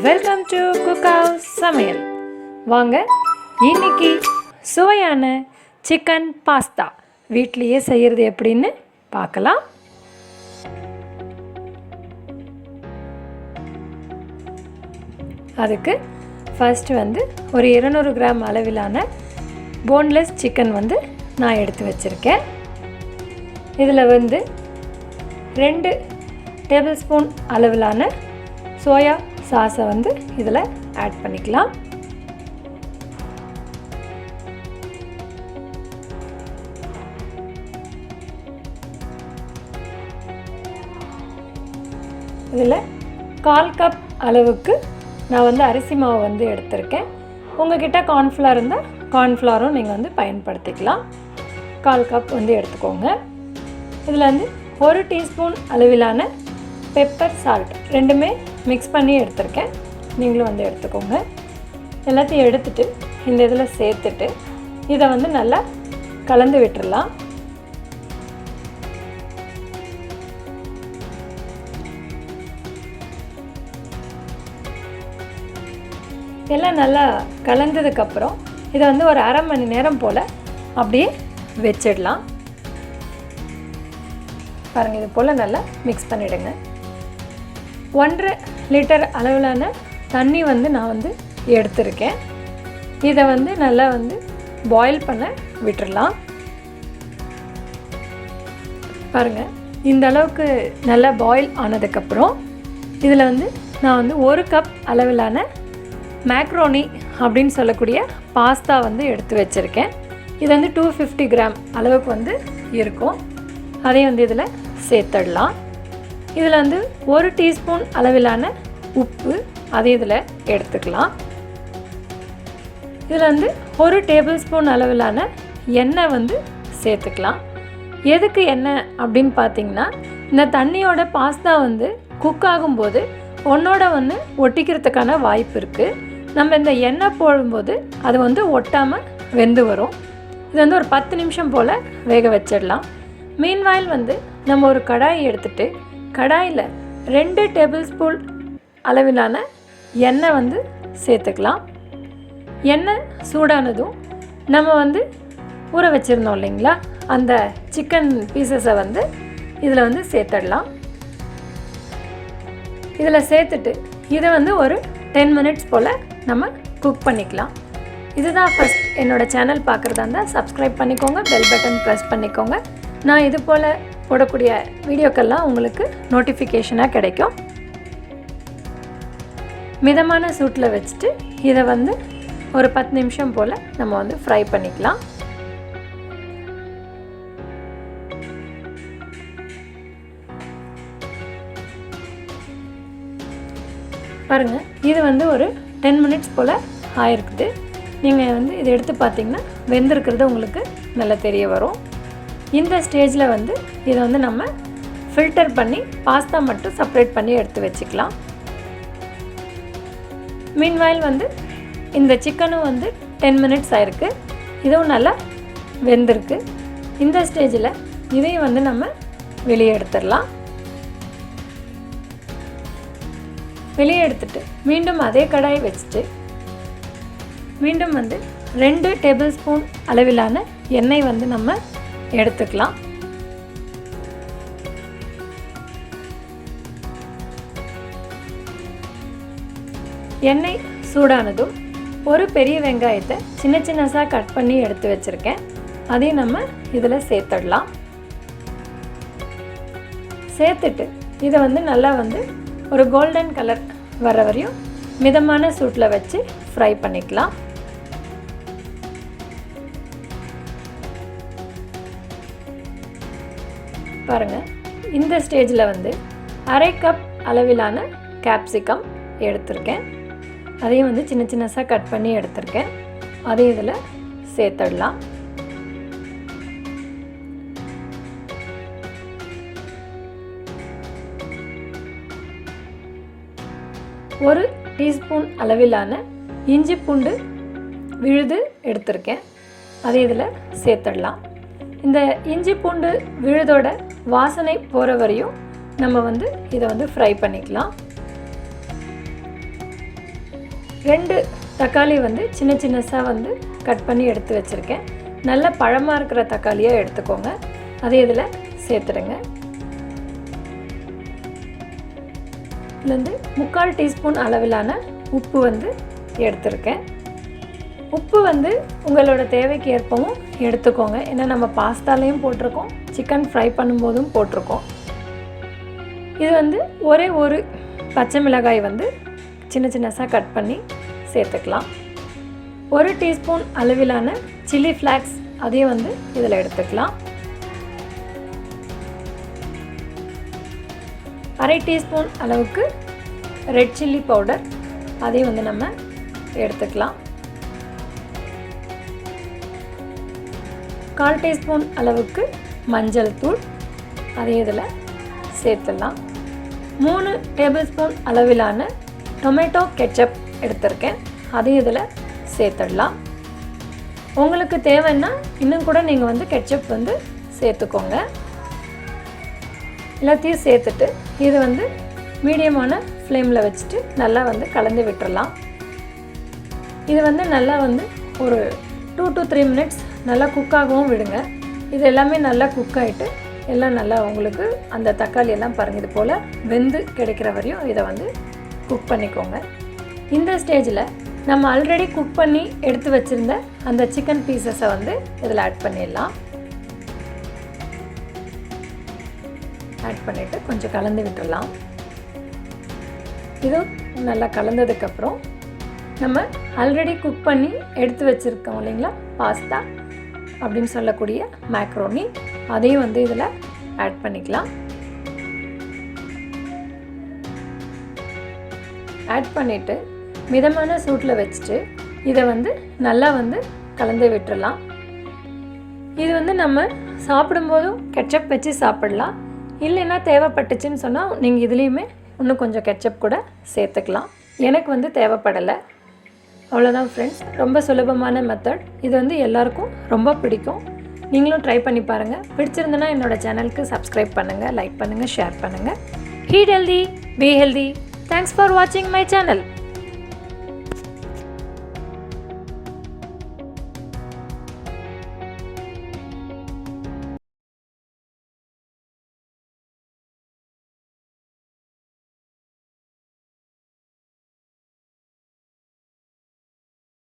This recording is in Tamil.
Welcome to Cookhousesamayal. வாங்க இன்னைக்கு சுவையான சிக்கன் பாஸ்தா வீட்லயே செய்யறது எப்படின்னு பார்க்கலாம். அதுக்கு ஃபர்ஸ்ட் ஒரு 200 கிராம் அளவிலான போன்லெஸ் சிக்கன் நான் எடுத்து வச்சிருக்கேன். இதில் 2 டேபிள் ஸ்பூன் அளவிலான சோயா சாஸை இதில் ஆட் பண்ணிக்கலாம். இதில் 1/4 கப் அளவுக்கு நான் அரிசி மாவு எடுத்திருக்கேன். உங்ககிட்ட கார்ன்ஃப்ளவர் இருந்தால் கார்ன்ஃப்ளவரும் நீங்கள் பயன்படுத்திக்கலாம். 1/4 கப் எடுத்துக்கோங்க. இதில் 1 டீஸ்பூன் அளவிலான பெப்பர் சால்ட் ரெண்டுமே மிக்ஸ் பண்ணி எடுத்திருக்கேன். நீங்களும் எடுத்துக்கோங்க. எல்லாத்தையும் எடுத்துட்டு இந்த இதில் சேர்த்துட்டு இதை நல்லா கலந்து விட்டுடலாம். எல்லாம் நல்லா கலந்ததுக்கப்புறம் இதை ஒரு அரை மணி நேரம் போல் அப்படியே வச்சிடலாம். பாருங்கள், இது போல் நல்லா மிக்ஸ் பண்ணிவிடுங்க. 1.5 லிட்டர் அளவிலான தண்ணி நான் எடுத்திருக்கேன். இதை நல்லா பாயில் பண்ண விட்டுடலாம். பாருங்கள், இந்த அளவுக்கு நல்லா பாயில் ஆனதுக்கப்புறம் இதில் நான் 1 கப் அளவிலான மேக்ரோனி அப்படின்னு சொல்லக்கூடிய பாஸ்தா எடுத்து வச்சுருக்கேன். இது 250 கிராம் அளவுக்கு இருக்கும். அதையும் இதில் சேர்த்துடலாம். இதில் 1 டீஸ்பூன் அளவிலான உப்பு அதை இதில் எடுத்துக்கலாம். இதில் 1 டேபிள் ஸ்பூன் அளவிலான எண்ணெய் சேர்த்துக்கலாம். எதுக்கு எண்ணெய் அப்படின்னு பார்த்தீங்கன்னா, இந்த தண்ணியோட பாஸ்தா குக் ஆகும்போது ஒன்றோட ஒட்டிக்கிறதுக்கான வாய்ப்பு இருக்குது. நம்ம இந்த எண்ணெய் போடும்போது அது ஒட்டாமல் வெந்து வரும். இது ஒரு 10 நிமிஷம் போல் வேக வச்சிடலாம். மீன்வாயில் நம்ம ஒரு கடாயை எடுத்துகிட்டு கடாயில் 2 டேபிள் ஸ்பூன் அளவிலான எண்ணெய் சேர்த்துக்கலாம். எண்ணெய் சூடானதும் நம்ம ஊற வச்சுருந்தோம் இல்லைங்களா, அந்த சிக்கன் பீசஸை இதில் சேர்த்துடலாம். இதில் சேர்த்துட்டு இதை ஒரு 10 மினிட்ஸ் போல் நம்ம குக் பண்ணிக்கலாம். இதுதான் ஃபஸ்ட் என்னோடய சேனல் பார்க்குறதா இருந்தால் சப்ஸ்கிரைப் பண்ணிக்கோங்க, பெல் பட்டன் ப்ரெஸ் பண்ணிக்கோங்க. நான் இது போல் போடக்கூடிய வீடியோக்கெல்லாம் உங்களுக்கு நோட்டிஃபிகேஷனாக கிடைக்கும். மிதமான சூட்டில் வச்சுட்டு இதை ஒரு 10 நிமிஷம் போல் நம்ம ஃப்ரை பண்ணிக்கலாம். பாருங்கள், இது ஒரு 10 மினிட்ஸ் போல் ஆயிருக்குது. நீங்கள் இதை எடுத்து பார்த்தீங்கன்னா வெந்திருக்கிறது உங்களுக்கு நல்லா தெரிய வரும். இந்த ஸ்டேஜில் இதை நம்ம ஃபில்டர் பண்ணி பாஸ்தா மட்டும் செப்பரேட் பண்ணி எடுத்து வச்சுக்கலாம். மீன்வாயில் இந்த சிக்கனும் 10 மினிட்ஸ் ஆயிருக்கு. இதுவும் நல்லா வெந்திருக்கு. இந்த ஸ்டேஜில் இதையும் நம்ம வெளியே எடுத்துடலாம். வெளியே எடுத்துட்டு மீண்டும் அதே கடாயை வச்சுட்டு மீண்டும் 2 டேபிள் ஸ்பூன் அளவிலான எண்ணெய் நம்ம எடுத்துக்கலாம். எண்ணெய் சூடானதும் ஒரு பெரிய வெங்காயத்தை சின்ன சின்னதாக கட் பண்ணி எடுத்து வச்சுருக்கேன். அதையும் நம்ம இதில் சேர்த்துடலாம். சேர்த்துட்டு இதை நல்லா ஒரு கோல்டன் கலர் வர வரையும் மிதமான சூட்டில் வச்சு ஃப்ரை பண்ணிக்கலாம். பாருங்கள், இந்த ஸ்டேஜில் 1/2 கப் அளவிலான capsicum எடுத்திருக்கேன். அதையும் சின்ன சின்னதாக கட் பண்ணி எடுத்திருக்கேன். அதையும் இதில் சேர்த்துடலாம். ஒரு டீஸ்பூன் அளவிலான இஞ்சி பூண்டு விழுது எடுத்திருக்கேன். அதை இதில் சேர்த்துடலாம். இந்த இஞ்சி பூண்டு விழுதோட வாசனை போகிற வரையும் நம்ம இதை ஃப்ரை பண்ணிக்கலாம். 2 தக்காளி வந்து சின்ன சின்னஸாக வந்து கட் பண்ணி எடுத்து வச்சுருக்கேன். நல்ல பழமாக இருக்கிற தக்காளியாக எடுத்துக்கோங்க. அதை இதில் சேர்த்துடுங்க. இதுலேருந்து 3/4 டீஸ்பூன் அளவிலான உப்பு வந்து எடுத்துருக்கேன். உப்பு வந்து உங்களோட தேவைக்கு ஏற்பவும் எடுத்துக்கோங்க. ஏன்னா நம்ம பாஸ்தாலையும் போட்டிருக்கோம், சிக்கன் ஃப்ரை பண்ணும்போதும் போட்டிருக்கோம். இது வந்து ஒரே ஒரு பச்சை மிளகாய் வந்து சின்ன சின்னஸாக கட் பண்ணி சேர்த்துக்கலாம். 1 டீஸ்பூன் அளவிலான சில்லி ஃப்ளாக்ஸ் அதையும் வந்து இதில் எடுத்துக்கலாம். 1/2 டீஸ்பூன் அளவுக்கு ரெட் சில்லி பவுடர் அதையும் வந்து நம்ம எடுத்துக்கலாம். 1/4 டீஸ்பூன் அளவுக்கு மஞ்சள் தூள் அதையும் இதில் சேர்த்துடலாம். 3 டேபிள் ஸ்பூன் அளவிலான டொமேட்டோ கெச்சப் எடுத்திருக்கேன். அதையும் இதில் சேர்த்துடலாம். உங்களுக்கு தேவைன்னா இன்னும் கூட நீங்கள் வந்து கெச்சப் வந்து சேர்த்துக்கோங்க. எல்லாத்தையும் சேர்த்துட்டு இது வந்து மீடியமான ஃப்ளேமில் வச்சுட்டு நல்லா வந்து கலந்து விட்டுறலாம். இது வந்து நல்லா வந்து ஒரு 2 to 3 மினிட்ஸ் நல்லா குக்காகவும் விடுங்க. இது எல்லாமே நல்லா குக் ஆகிட்டு எல்லாம் நல்லா உங்களுக்கு அந்த தக்காளி எல்லாம் பாருங்கள் இது போல் வெந்து கிடைக்கிற வரையும் இதை வந்து குக் பண்ணிக்கோங்க. இந்த ஸ்டேஜில் நம்ம ஆல்ரெடி குக் பண்ணி எடுத்து வச்சுருந்த அந்த சிக்கன் பீசஸை வந்து இதில் ஆட் பண்ணிடலாம். ஆட் பண்ணிவிட்டு கொஞ்சம் கலந்து விட்டுடலாம். இது நல்லா கலந்ததுக்கப்புறம் நம்ம ஆல்ரெடி குக் பண்ணி எடுத்து வச்சுருக்கோம் இல்லைங்களா பாஸ்தா அப்படின்னு சொல்லக்கூடிய மேக்ரோனி, அதையும் வந்து இதில் ஆட் பண்ணிக்கலாம். ஆட் பண்ணிவிட்டு மிதமான சூட்டில் வச்சுட்டு இதை வந்து நல்லா வந்து கலந்து விட்டுறலாம். இது வந்து நம்ம சாப்பிடும்போதும் கெச்சப் வச்சு சாப்பிடலாம். இல்லைன்னா தேவைப்பட்டுச்சுன்னு சொன்னால் நீங்கள் இதுலேயுமே இன்னும் கொஞ்சம் கெச்சப் கூட சேர்த்துக்கலாம். எனக்கு வந்து தேவைப்படலை. அவ்வளோதான் ஃப்ரெண்ட்ஸ், ரொம்ப சுலபமான மெத்தட். இது வந்து எல்லாருக்கும் ரொம்ப பிடிக்கும். நீங்களும் ட்ரை பண்ணி பாருங்கள். பிடிச்சிருந்தனா என்னோடய சேனலுக்கு சப்ஸ்கிரைப் பண்ணுங்கள், லைக் பண்ணுங்கள், ஷேர் பண்ணுங்கள். Eat healthy, be healthy. Thanks for watching my channel.